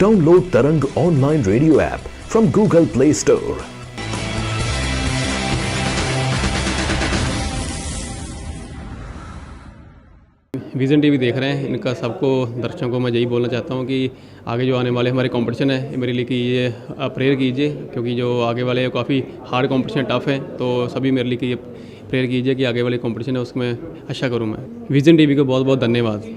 Download Tarang online radio app from Google Play Store. Vision TV देख रहे हैं, इनका सबको दर्शकों को मैं यही बोलना चाहता हूँ कि आगे जो आने वाले हमारे कंपटीशन है मेरे लिए कि ये प्रेयर कीजिए, क्योंकि जो आगे वाले काफ़ी हार्ड कंपटीशन टफ है, तो सभी मेरे लिए कि ये प्रेयर कीजिए कि आगे वाले कंपटीशन है उसमें अच्छा करूँ मैं। विज़न टीवी को बहुत बहुत धन्यवाद।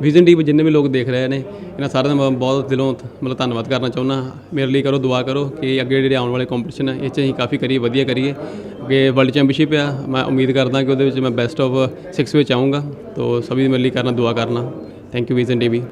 विज़न टीवी जिन्ने भी लोग देख रहे ने इन्हां सारे दा बहुत दिलों मतलब धन्नवाद करना चाहुंदा। मेरे लिए करो दुआ करो कि अगे जिहड़े आने वाले कंपटीशन है इस असीं काफ़ी करिए, वधिया करिए। अगे वर्ल्ड चैंपीयनशिप आ, मैं उम्मीद करदा कि उहदे विच मैं बेस्ट ऑफ 6 विच आऊँगा, तो सभी मेरे लिए करना दुआ करना। Thank you vision TV.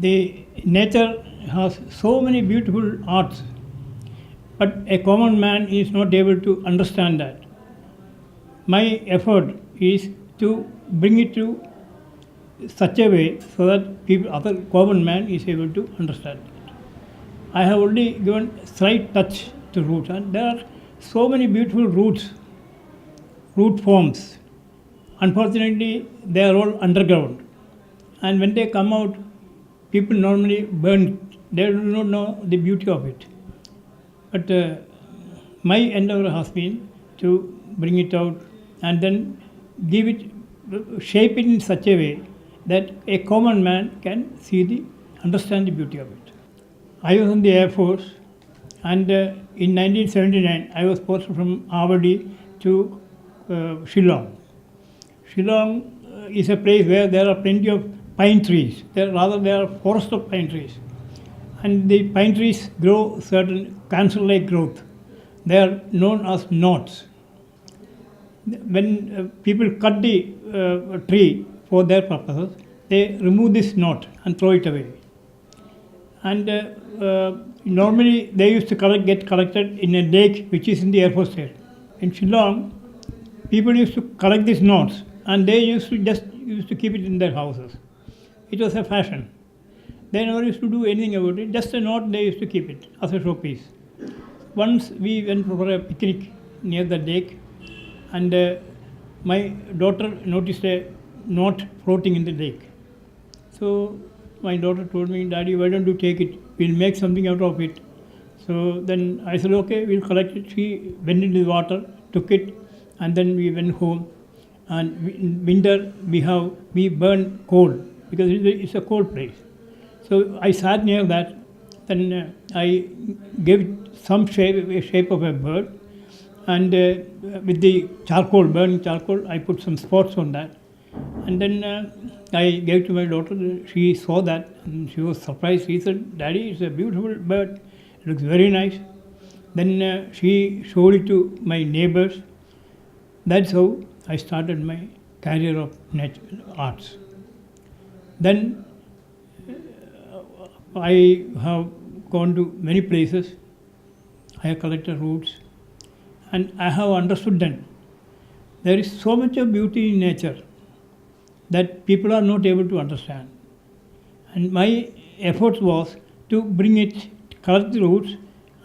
The nature has so many beautiful arts, but a common man is not able to understand that. My effort is to bring it to such a way so that people, other common man is able to understand it. I have only given slight touch to roots, and there are so many beautiful roots, root forms. Unfortunately, they are all underground, and when they come out, people normally burn it. They do not know the beauty of it. But my endeavor has been to bring it out and then give it, shape it in such a way that a common man can understand the beauty of it. I was in the Air Force, and in 1979 I was posted from Avadi to Shillong. Shillong is a place where there are plenty of pine trees. There are forests of pine trees, and the pine trees grow certain cancer-like growth. They are known as knots. When people cut the tree for their purposes, they remove this knot and throw it away. And normally they used to get collected in a lake which is in the Air Force Station. In Shillong, people used to collect these knots, and they used to keep it in their houses. It was a fashion. They never used to do anything about it. Just a knot, they used to keep it as a showpiece. Once we went for a picnic near the lake, and my daughter noticed a knot floating in the lake. So my daughter told me, "Daddy, why don't you take it? We'll make something out of it." So then I said, "Okay, we'll collect it." She went into the water, took it, and then we went home. And in winter we burn coal, because it's a cold place. So I sat near that, then I gave it some shape of a bird, and with the burning charcoal, I put some spots on that, and then I gave to my daughter. She saw that and she was surprised. She said, "Daddy, it's a beautiful bird, it looks very nice." Then she showed it to my neighbors. That's how I started my career of arts. Then I have gone to many places. I have collected roots, and I have understood that there is so much of beauty in nature that people are not able to understand. And my effort was to bring it, collect the roots,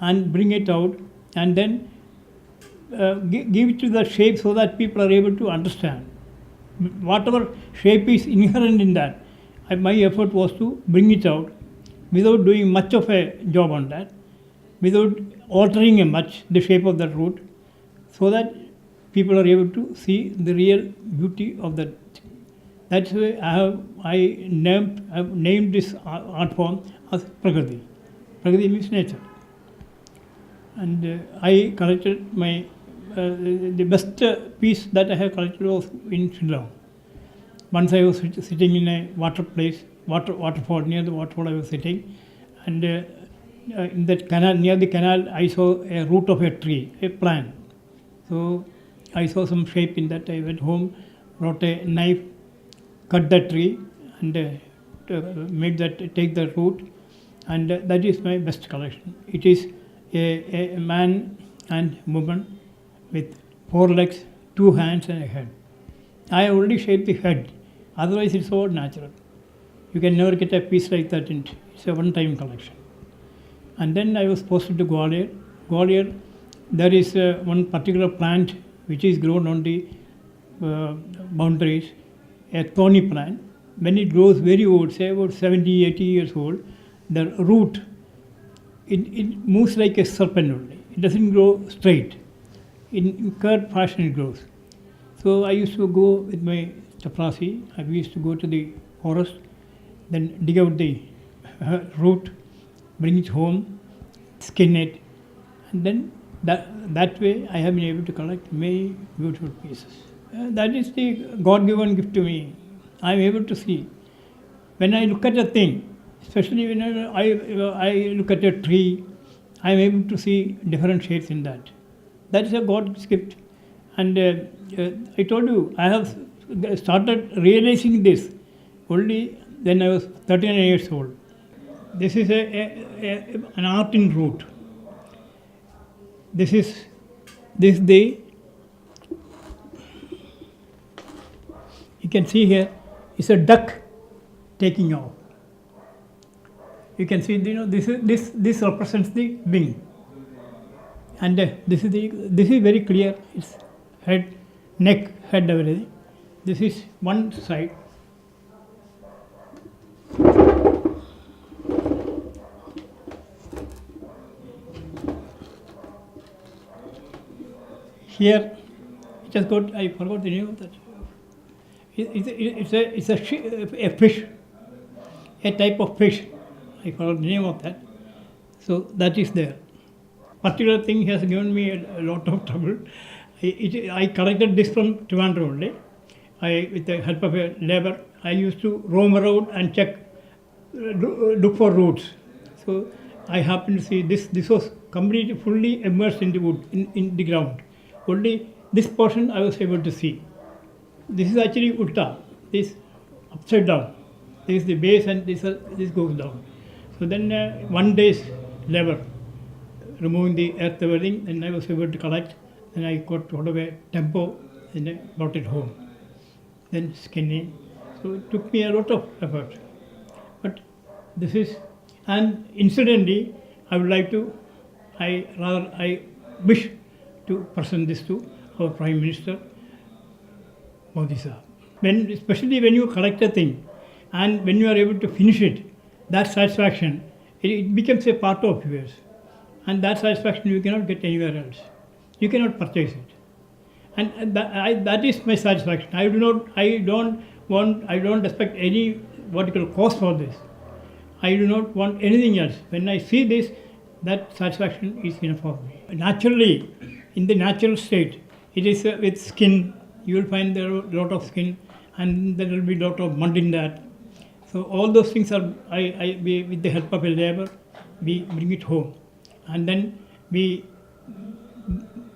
and bring it out, and then give it to the shape so that people are able to understand. Whatever shape is inherent in that, my effort was to bring it out without doing much of a job on that, without altering much the shape of that root, so that people are able to see the real beauty of that. That's why I named this art form as Prakriti. Prakriti means nature. And I collected my the best piece that I have collected was in Shillong. Once I was sitting in a waterfall, near the waterfall I was sitting, and in that canal, near the canal, I saw a root of a tree, a plant. So I saw some shape in that. I went home, brought a knife, cut that tree, and take the root, and that is my best collection. It is a man and woman with 4 legs, 2 hands and a head. I already shaped the head, otherwise it's all natural. You can never get a piece like that. It's a one-time collection. And then I was posted to Gwalior. Gwalior, there is one particular plant which is grown on the boundaries, a thorny plant. When it grows very old, say about 70, 80 years old, the root, it moves like a serpent only. It doesn't grow straight. In curved fashion it grows. So I used to go with my chaprasi, we used to go to the forest, then dig out the root, bring it home, skin it, and then that way I have been able to collect many beautiful pieces. That is the God-given gift to me. I am able to see. When I look at a thing, especially when I look at a tree, I am able to see different shapes in that. That is a God's gift. And I told you, I have started realizing this only when I was 39 years old. This is an art in root. This is the, you can see here, it's a duck taking off. You can see, this represents the wing. And this is very clear. It's head, neck, head, everything. This is one side. Here, it has got, I forgot the name of that. It's a fish, a type of fish. I forgot the name of that. So that is there. Particular thing has given me a lot of trouble. I collected this from Trivandrum only. With the help of a labor, I used to roam around and check, look for roots. So I happened to see this. This was completely fully immersed in the wood, in the ground. Only this portion I was able to see. This is actually ulta. This upside down. This is the base and this goes down. So then one day's labor, removing the earth, everything, and I was able to collect. Then I got sort of a tempo and I brought it home. Then skinning. So it took me a lot of effort. But this is, and incidentally, I wish to present this to our Prime Minister, Modi Sahab. Especially when you collect a thing and when you are able to finish it, that satisfaction, it becomes a part of yours. And that satisfaction you cannot get anywhere else. You cannot purchase it. And that is my satisfaction. I don't expect any vertical cost for this. I do not want anything else. When I see this, that satisfaction is enough for me. Naturally, in the natural state, it is with skin. You will find there are a lot of skin, and there will be a lot of mud in that. So all those things are, with the help of a labor, we bring it home, and then we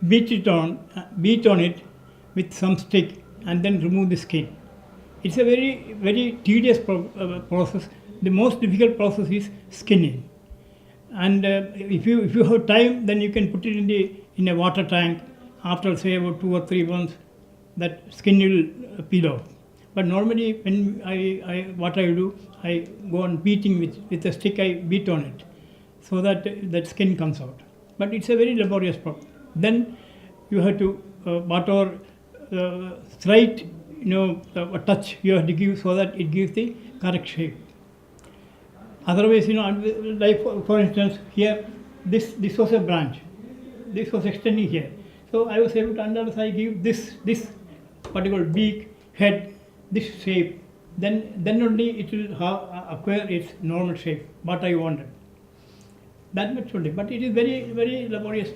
beat on it with some stick, and then remove the skin. It's a very, very tedious process. The most difficult process is skinning. And if you have time, then you can put it in a water tank. After say about 2 or 3 months, that skin will peel off. But normally, when what I do, I go on beating with a stick. I beat on it, so that that skin comes out. but it's a very laborious problem. Then you have to whatever slight touch you have to give so that it gives the correct shape. Otherwise, like for instance, here this was a branch, this was extending here. So I was able to understand I give this particular beak, head, this shape, then only it will acquire its normal shape, what I wanted. That much only, but it is very, very laborious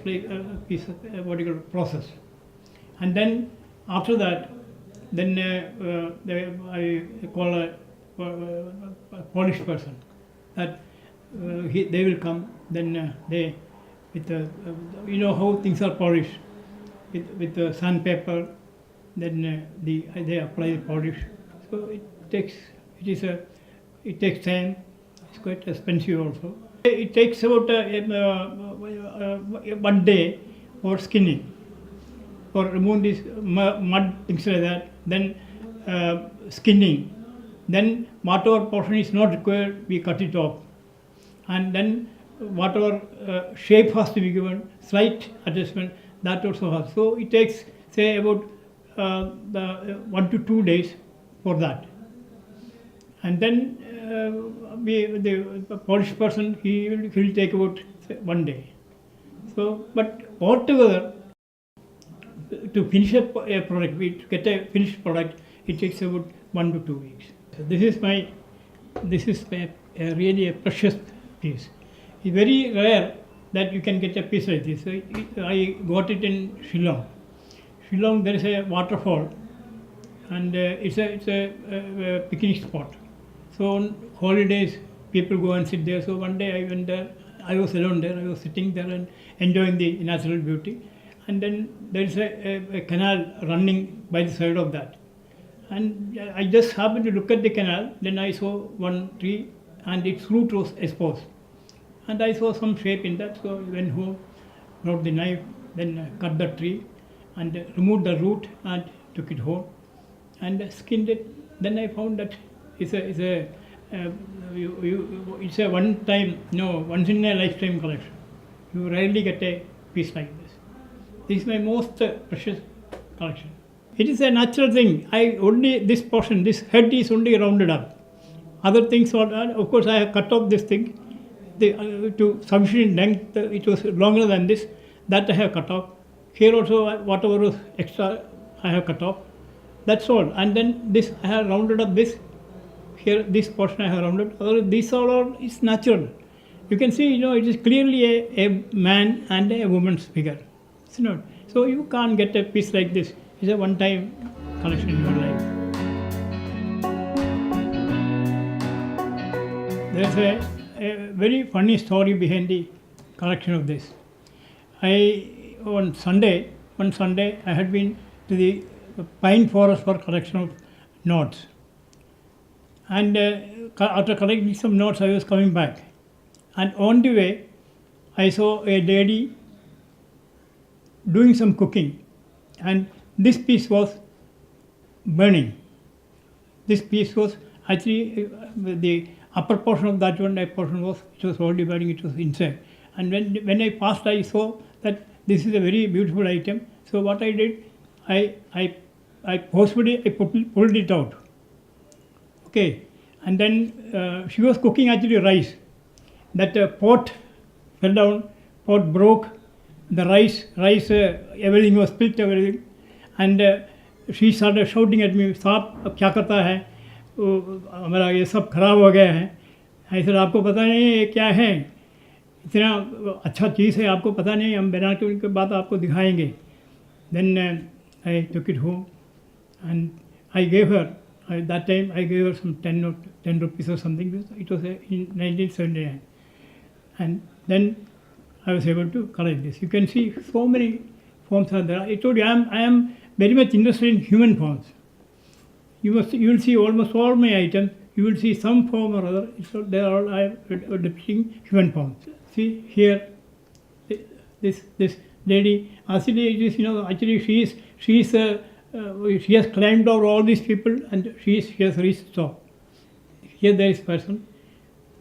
piece of process. And then after that, then I call a Polish person that they will come. Then they with how things are polished with the sandpaper. Then they apply the polish. So it takes time. It's quite expensive also. It takes about 1 day for skinning, for removing this mud, things like that. Then skinning. Then whatever portion is not required, we cut it off. And then whatever shape has to be given, slight adjustment, that also has. So it takes, say, about 1 to 2 days for that. And then the Polish person, he will take about 1 day. So, but altogether, to finish a product, to get a finished product, it takes about 1 to 2 weeks. So this is really a precious piece. It's very rare that you can get a piece like this. So I got it in Shillong. Shillong, there is a waterfall, and it's a picnic spot. So on holidays, people go and sit there. So one day I went there. I was alone there. I was sitting there and enjoying the natural beauty. And then there is a canal running by the side of that. And I just happened to look at the canal. Then I saw one tree, and its root was exposed. And I saw some shape in that. So I went home, brought the knife, then cut the tree, and removed the root and took it home and skinned it. Then I found that it's a one-time, once in a lifetime collection. You rarely get a piece like this. This is my most precious collection. It is a natural thing. This portion, this head is only rounded up. Other things are, of course, I have cut off this thing to sufficient length. It was longer than this. That I have cut off. Here also, whatever was extra, I have cut off. That's all. And then this, I have rounded up this. Here, this portion I have rounded. Otherwise, these all is natural. You can see, it is clearly a man and a woman's figure. It's not. So you can't get a piece like this. It's a one-time collection in your life. There's a very funny story behind the collection of this. One Sunday, I had been to the pine forest for collection of notes. And after collecting some notes, I was coming back. And on the way, I saw a lady doing some cooking. And this piece was burning. This piece was actually the upper portion of that one portion was already burning. It was inside. And when I passed, I saw that this is a very beautiful item. So what I did, I forcefully pulled it out. Okay, and then she was cooking actually rice. That pot fell down, pot broke. The rice, everything was split, everything. And she started shouting at me, "Saab, अब क्या करता है? हमारा ये सब खराब हो गया है." I said, आपको पता नहीं ये क्या है? इतना अच्छा चीज़ है, आपको पता नहीं, हम बना के बाद आपको दिखाएंगे. Then I took it home and I gave her, that time I gave her some 10 rupees or something. It was in 1979. And then I was able to collect this. You can see so many forms are there. I told you I am very much interested in human forms. You will see almost all my items. You will see some form or other. So they are all depicting human forms. See here, this lady. Actually, it is actually she has climbed over all these people and she has reached top. Here there is person.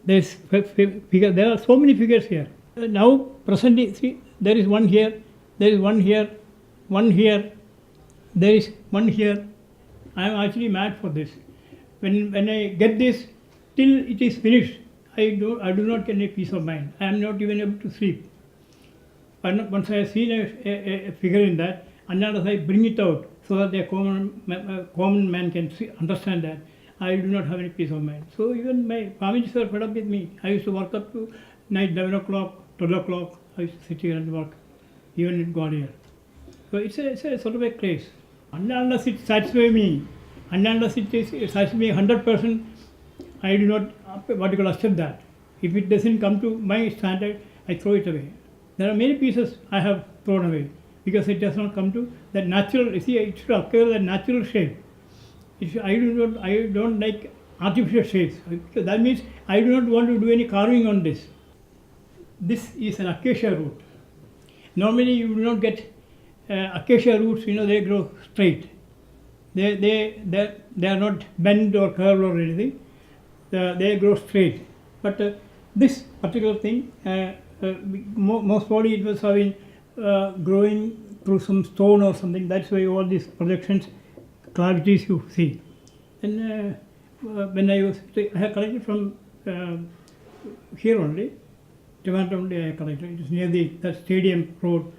There is figure. There are so many figures here. Now presently, see there is one here, there is one here, one here, there is one here. I am actually mad for this. When I get this, till it is finished, I do not get any peace of mind. I am not even able to sleep. Once I have seen a figure in that, unless I bring it out so that a common man can understand that, I do not have any peace of mind. So even my families were fed up with me. I used to work up to night 11 o'clock, 12 o'clock. I used to sit here and work, even in Gwalior. So it's a sort of a craze. Unless it satisfies me, unless it satisfies me 100%, I do not accept that. If it doesn't come to my standard, I throw it away. There are many pieces I have thrown away because it does not come to that natural. You see, it should occur the natural shape. I don't like artificial shapes. Because that means I do not want to do any carving on this. This is an acacia root. Normally, you do not get acacia roots. They grow straight. They are not bent or curved or anything. They grow straight. But this particular thing, most probably it was having growing through some stone or something. That's why all these projections, clavities you see. And when I had collected from here only, Toronto only I collected. It is near the stadium road.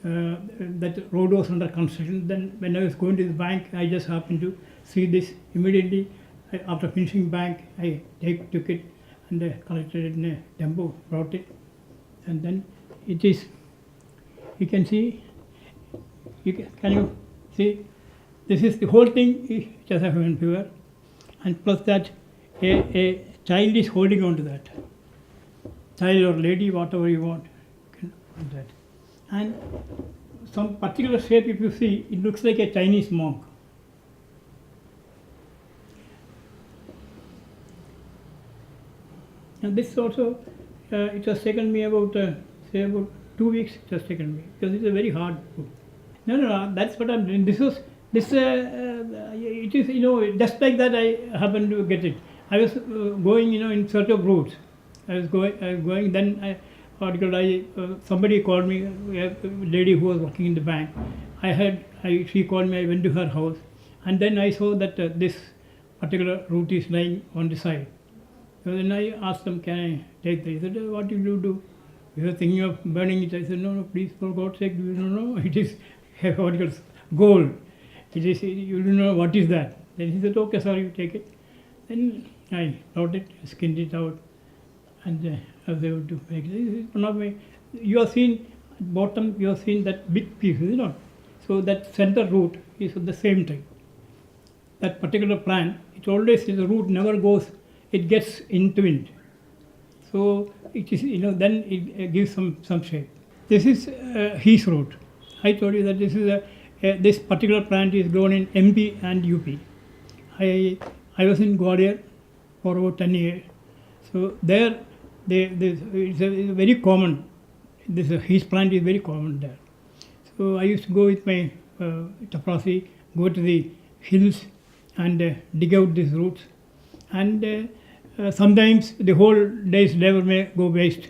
That road was under construction. Then when I was going to the bank, I just happened to see this immediately. After finishing bank, I took it and collected it in a tempo, brought it, and then it is. You can see. Can you see? This is the whole thing is just a human figure, and plus that a child is holding on to that. Child or lady, whatever you want, you can hold that. And some particular shape, if you see, it looks like a Chinese monk. And this also, it has taken me about 2 weeks. It has taken me because it's a very hard book. No, that's what I'm doing. It is just like that. I happened to get it. I was going in search of roots. I was going. Then somebody called me, a lady who was working in the bank. She called me. I went to her house, and then I saw that this particular root is lying on the side. So then I asked them, can I take this? He said, what will you do? You are thinking of burning it. I said, no, please, for God's sake, you don't know. It is gold. You don't know what is that. Then he said, okay, sir, you take it. Then I brought it, skinned it out, and I was able to make it. This is one of my, you have seen at bottom, you have seen that big piece, is it not? So that center root is the same type. That particular plant, it always, the root never goes, it gets entwined. So it is, then it gives some shape. This is his root. I told you that this is this particular plant is grown in MP and UP. I was in Gwalior for about 10 years. So there, it's very common. His plant is very common there. So I used to go with my chaprasi, go to the hills and dig out these roots. And sometimes the whole day's labor may go waste.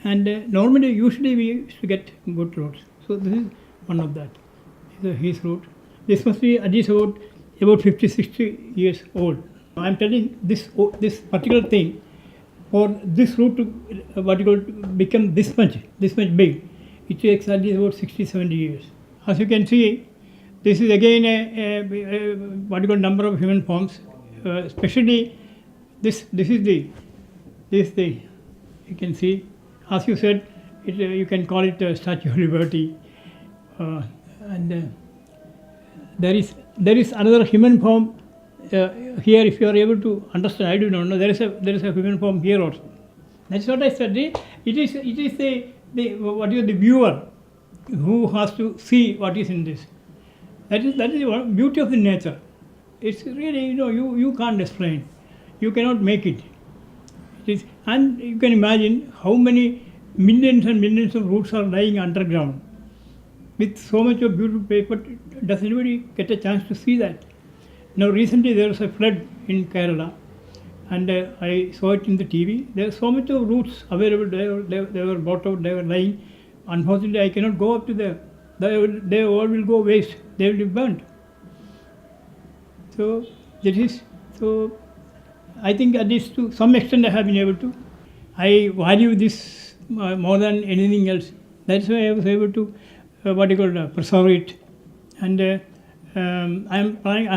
And usually we used to get good roots. So this is one of that. This is his root. This must be at least about 50, 60 years old. I'm telling this particular thing, for this root to become this much big, it takes at least about 60, 70 years. As you can see, this is again a number of human forms, especially this is the you can see, as you said, you can call it a Statue of Liberty, and there is another human form here. If you are able to understand, I do not know. There is a human form here also. That's what I said. It is the viewer who has to see what is in this. That is the beauty of the nature. It's really, you can't explain. You cannot make it. And you can imagine how many millions and millions of roots are lying underground with so much of beautiful paper. Does anybody get a chance to see that? Now recently there was a flood in Kerala, and I saw it in the TV. There was so much of roots available. They were brought out. They were lying unfortunately I cannot go up to them. They all will go waste. They will be burnt. So that is so. I think at least to some extent I have been able to. I value this more than anything else. That's why I was able to preserve it. And I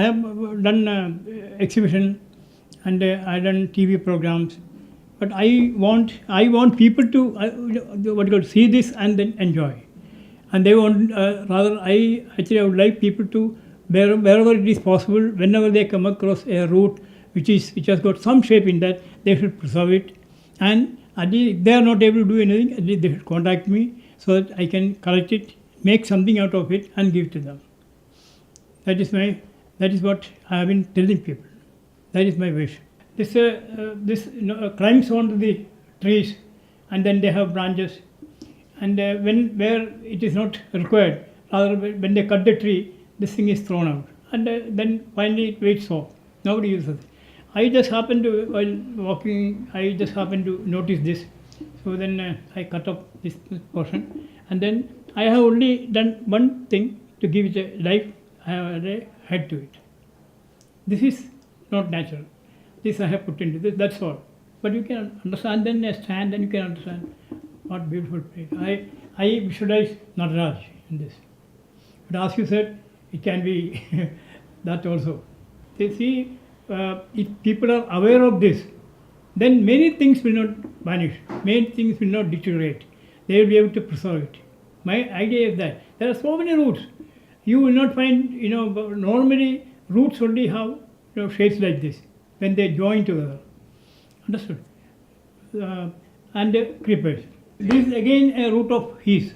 have done exhibition, and I done TV programs. But I want people to see this and then enjoy. And they want I would like people to wherever it is possible, whenever they come across a route which has got some shape in that, they should preserve it. And if they are not able to do anything, at least they should contact me so that I can correct it, make something out of it, and give it to them. That is what I have been telling people. That is my wish. This climbs onto the trees, and then they have branches. And where it is not required, rather when they cut the tree, this thing is thrown out, and then finally it waits off. Nobody uses it. I just happened to, while walking, notice this. So then I cut off this portion, and then I have only done one thing to give it a life. I have a head to it. This is not natural. This I have put into this. That's all. But you can understand. Then a stand, and you can understand what beautiful place. I visualize Nataraj in this. But as you said, it can be that also. You see, if people are aware of this, then many things will not vanish. Many things will not deteriorate. They will be able to preserve it. My idea is that there are so many routes. You will not find, normally roots only have shapes like this when they join together. Understood? And creepers. This is again a root of his.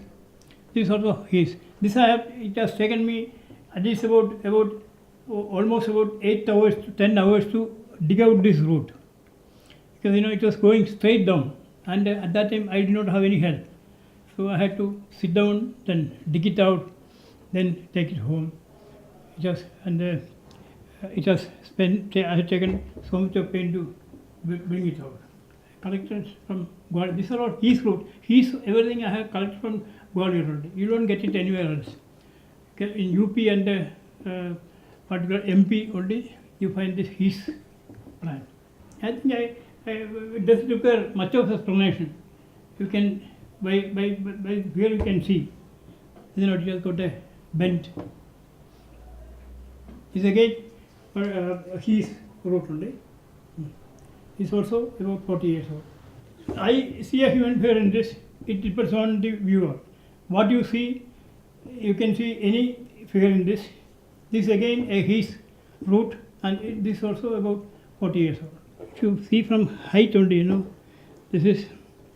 This is also his. It has taken me at least almost about 8 hours to 10 hours to dig out this root. Because it was going straight down, and at that time I did not have any help. So I had to sit down, then dig it out, then take it home. I had taken so much of pain to bring it out. Collected from Gwalior. These are all his root. Everything I have collected from Gwalior only. You don't get it anywhere else. In UP and particular MP only, you find this his plant. I think it doesn't require much of explanation. You can by here you can see. It just got a bent. This again his root only. Is also about 40 years old. I see a human figure in this. It depends on the viewer. What you see, you can see any figure in this. This again his root, and this also about 40 years old. If you see from height only, this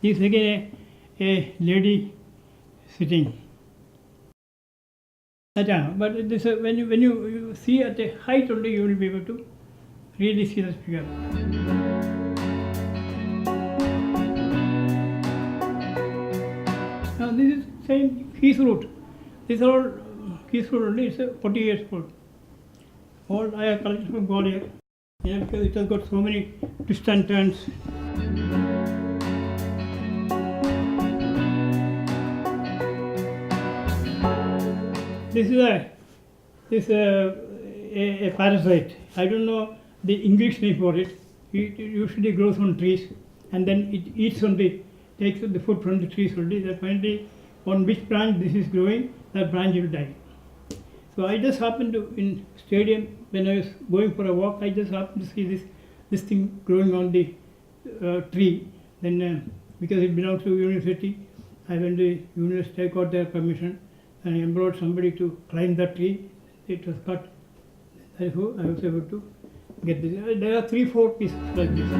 again a lady sitting. But this when you see at a height only, you will be able to really see the figure. Now this is same his root. These are all his root only. It's 40 years old. All I have collected from Gwalior. Because it has got so many twists and turns. This is a parasite. I don't know the English name for it. It usually grows on trees, and then it eats takes the food from the trees only. That finally, on which branch this is growing, that branch will die. So I just happened to, in stadium, when I was going for a walk, I just happened to see this thing growing on the tree. Then because it belongs to university, I went to university, I got their permission, and I implored somebody to climb that tree. It was cut. Therefore, I was able to get this. There are 3-4 pieces like this.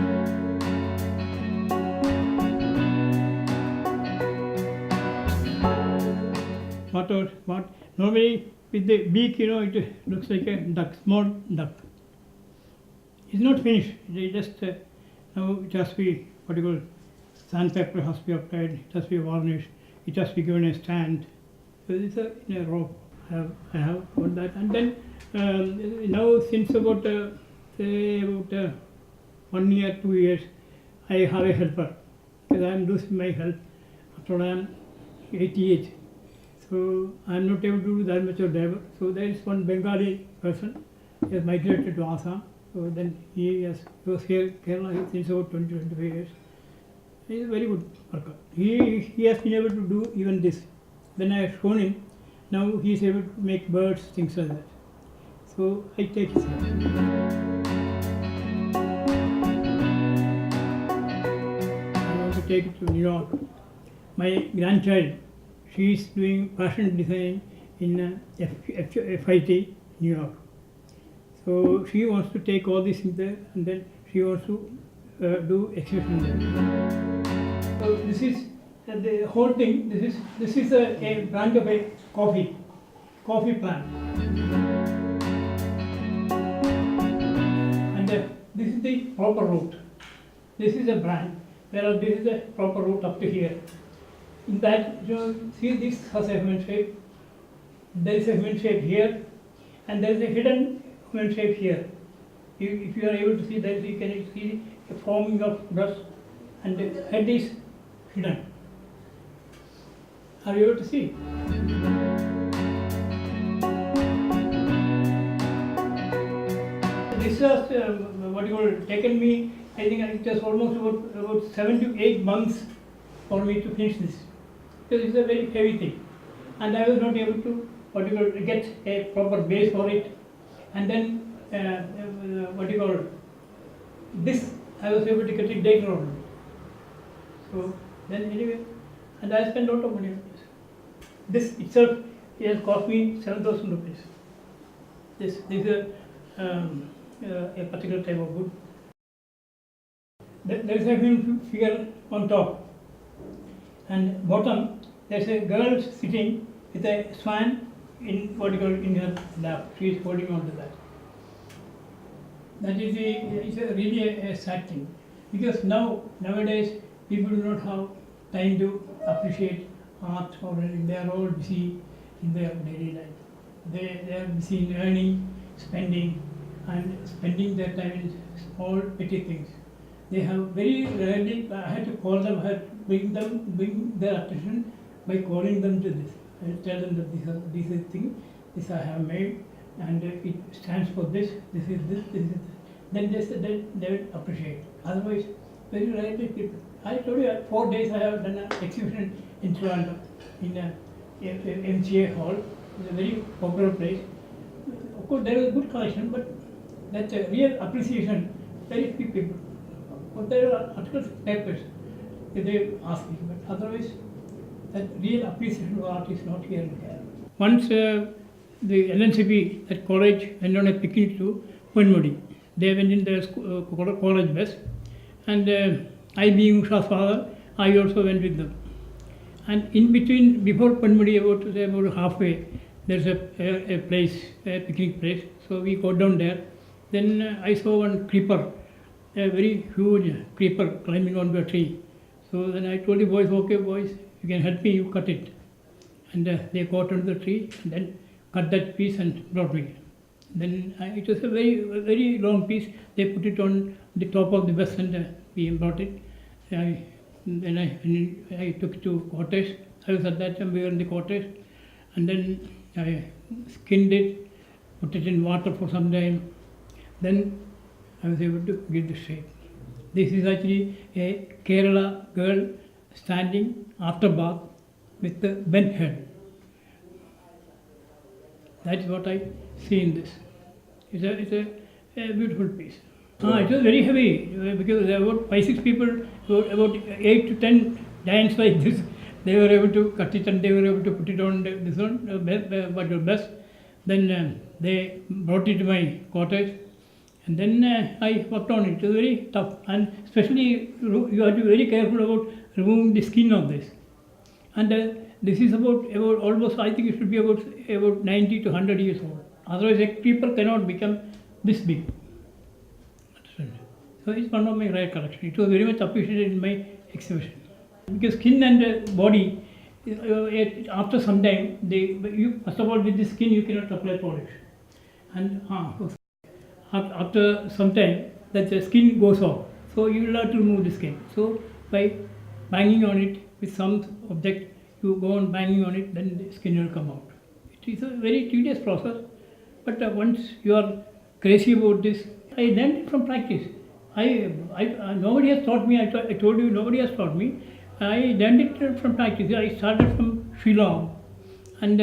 What normally with the beak, it looks like a duck, small duck. It's not finished. They just now it has to be sandpaper has to be applied. It has to be varnished. It has to be given a stand. So this is in a rope. I have got that, and then now since about 1 year, 2 years, I have a helper because I am losing my health. After I am 88. So I'm not able to do that much of driver. So there is one Bengali person. He has migrated to Assam. So then he was here Kerala since about 20-25 years. He is a very good worker. He has been able to do even this. When I have shown him, now he is able to make birds, things like that. So I take his help. I want to take it to New York. My grandchild, she is doing fashion design in FIT, New York. So she wants to take all these things there, and then she wants to do exhibition there. So this is the whole thing. This is a branch of a coffee plant, and this is the proper route. This is a branch, whereas this is a proper route up to here. In that, see, this has a human shape. There is a human shape here, and there is a hidden human shape here. If you are able to see that, you can see a forming of breast, and the head is hidden. Are you able to see? This has taken me. I think it was almost about 7 to 8 months for me to finish this, because it's a very heavy thing, and I was not able to get a proper base for it, and then this I was able to get it later on. So then anyway, and I spent a lot of money on this. This itself has cost me 7,000 rupees. This is a particular type of wood. There is a human figure on top, and bottom there is a girl sitting with a swan in in her lap. She is holding on to that. That is really a sad thing, because nowadays people do not have time to appreciate art, or they are all busy in their daily life. They are busy in earning, spending their time in small petty things. They have very rarely. I had to call them, I had to bring their attention by calling them to this. I tell them that these are things, this I have made, and it stands for this. This is this. This is this. Then they will appreciate. Otherwise, very rarely people. I told you 4 days I have done an exhibition in Toronto in a MCA hall. It's a very popular place. Of course, there is a good collection, but that's a real appreciation. Very few people. But there are articles, papers, they ask me, but otherwise, that real appreciation of art is not here in Kerala. Once the LNCP, that college, went on a picnic to Ponmudi. They went in their college bus, and I being Usha's father, I also went with them. And in between, before Ponmudi, about halfway, there's a place, a picnic place. So we go down there. Then I saw one creeper, a very huge creeper climbing onto a tree. So then I told the boys, okay boys, you can help me, you cut it. And they got onto the tree, and then cut that piece and brought me. Then it was a very long piece. They put it on the top of the bus, and we brought it. Then I took it to quarters. I was at that time, we were in the quarters. And then I skinned it, put it in water for some time. Then I was able to give the shape. This is actually a Kerala girl standing after bath with the bent head. That's what I see in this. It's a beautiful piece. It was very heavy, because there were about 5-6 people, about 8 to 10 giants like this. They were able to cut it, and they were able to put it on this one, best. Then they brought it to my quarters, and then I worked on it. It was very tough, and especially you have to be very careful about removing the skin of this. And this is about almost, I think it should be about 90 to 100 years old. Otherwise, a creeper cannot become this big. So it's one of my rare collections. It was very much appreciated in my exhibition. Because skin and body, after some time, first of all, with the skin you cannot apply polish. And after some time, that the skin goes off. So you will have to remove the skin. So by banging on it with some object, you go on banging on it, then the skin will come out. It is a very tedious process, but once you are crazy about this, I learned it from practice. Nobody has taught me. I told you nobody has taught me. I learned it from practice. I started from Shillong, and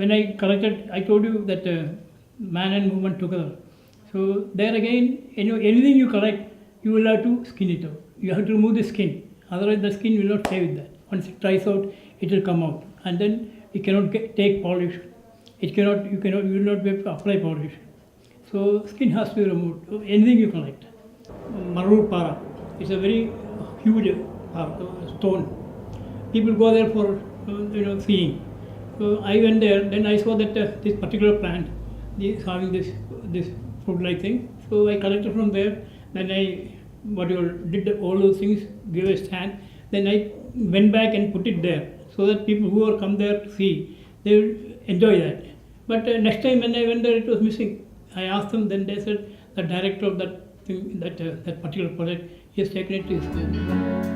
when I collected, I told you that man and woman together. So there again, anything you collect, you will have to skin it out. You have to remove the skin. Otherwise, the skin will not stay with that. Once it dries out, it will come out, and then you cannot take polish. You will not be able to apply polish. So skin has to be removed. Anything you collect. Marur para. It's a very huge stone. People go there for seeing. So I went there. Then I saw that this particular plant is having this fruit-like thing. So I collected from there. Then I did all those things, gave a stand. Then I went back and put it there so that people who are come there to see, they will enjoy that. But next time when I went there, it was missing. I asked them. Then they said the director of that thing, that particular project, he has taken it to his school.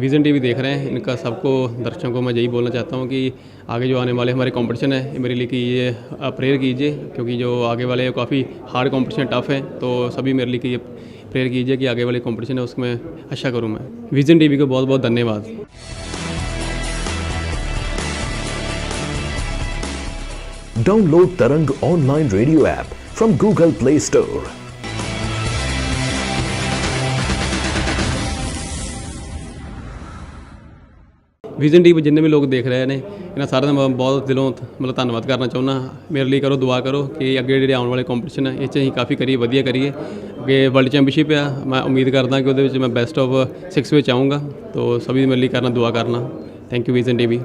Vision TV देख रहे हैं, इनका सबको दर्शकों को मैं यही बोलना चाहता हूँ कि आगे जो आने वाले हमारे कंपटीशन है, मेरे लिए कि ये प्रेयर कीजिए, क्योंकि जो आगे वाले काफ़ी हार्ड कंपटीशन टफ है, तो सभी मेरे लिए कि ये प्रेयर कीजिए कि आगे वाले कंपटीशन है उसमें अच्छा करूँ मैं। विज़न टीवी को बहुत बहुत धन्यवाद। Download Tarang online radio app from Google Play Store. Vision TV ਜਿੰਨੇ ਵੀ ਲੋਕ ਦੇਖ ਰਹੇ ਨੇ, ਇਹਨਾਂ ਸਾਰਿਆਂ ਦਾ ਮੈਂ ਬਹੁਤ ਦਿਲੋਂ ਮਤਲਬ ਧੰਨਵਾਦ ਕਰਨਾ ਚਾਹੁੰਦਾ। ਮੇਰੇ ਲਈ ਕਰੋ ਦੁਆ ਕਰੋ ਕਿ ਅੱਗੇ ਜਿਹੜੇ ਆਉਣ ਵਾਲੇ ਕੰਪੀਟੀਸ਼ਨ ਹੈ ਇਹ 'ਚ ਅਸੀਂ ਕਾਫੀ ਕਰੀਏ, ਵਧੀਆ ਕਰੀਏ। ਅੱਗੇ ਵਰਲਡ ਚੈਂਪੀਅਨਸ਼ਿਪ ਆ, ਮੈਂ ਉਮੀਦ ਕਰਦਾ ਕਿ ਉਹਦੇ ਵਿੱਚ ਮੈਂ ਬੈਸਟ ਆਫ 6 ਵਿੱਚ ਆਊਂਗਾ। तो सभी मेरे लिए करना दुआ करना। Thank you vision TV.